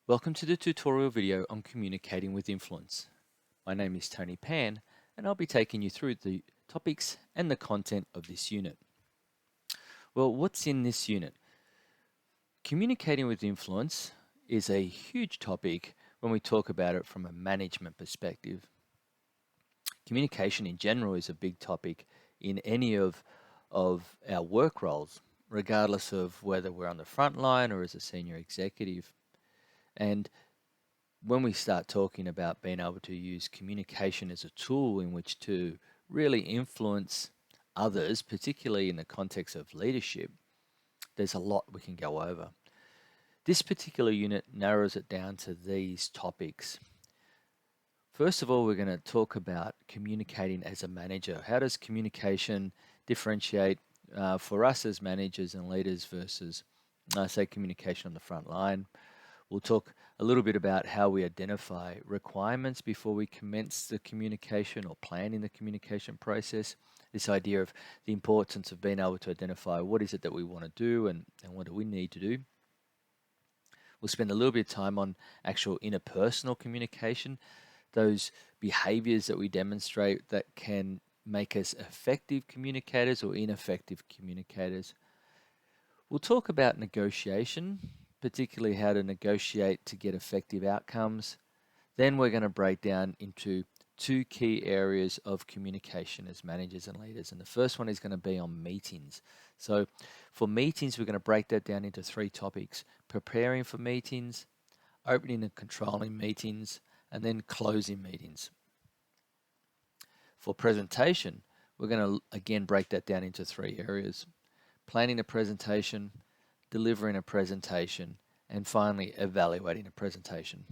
Welcome to the tutorial video on communicating with influence. My name is Tony Pan and I'll be taking you through the topics and the content of this unit. Well, what's in this unit? Communicating with influence is a huge topic when we talk about it from a management perspective. Communication in general is a big topic in any of our work roles, regardless of whether we're on the front line or as a senior executive. And when we start talking about being able to use communication as a tool in which to really influence others, particularly in the context of leadership, there's a lot we can go over. This particular unit narrows it down to these topics. First of all, we're going to talk about communicating as a manager. How does communication differentiate for us as managers and leaders versus, say, communication on the front line? We'll talk a little bit about how we identify requirements before we commence the communication or planning the communication process. This idea of the importance of being able to identify what is it that we want to do and what do we need to do. We'll spend a little bit of time on actual interpersonal communication, those behaviors that we demonstrate that can make us effective communicators or ineffective communicators. We'll talk about negotiation, particularly how to negotiate to get effective outcomes. Then we're going to break down into two key areas of communication as managers and leaders. And the first one is going to be on meetings. So for meetings, we're going to break that down into three topics: preparing for meetings, opening and controlling meetings, and then closing meetings. For presentation, we're going to again break that down into three areas: planning a presentation, delivering a presentation, and finally evaluating a presentation.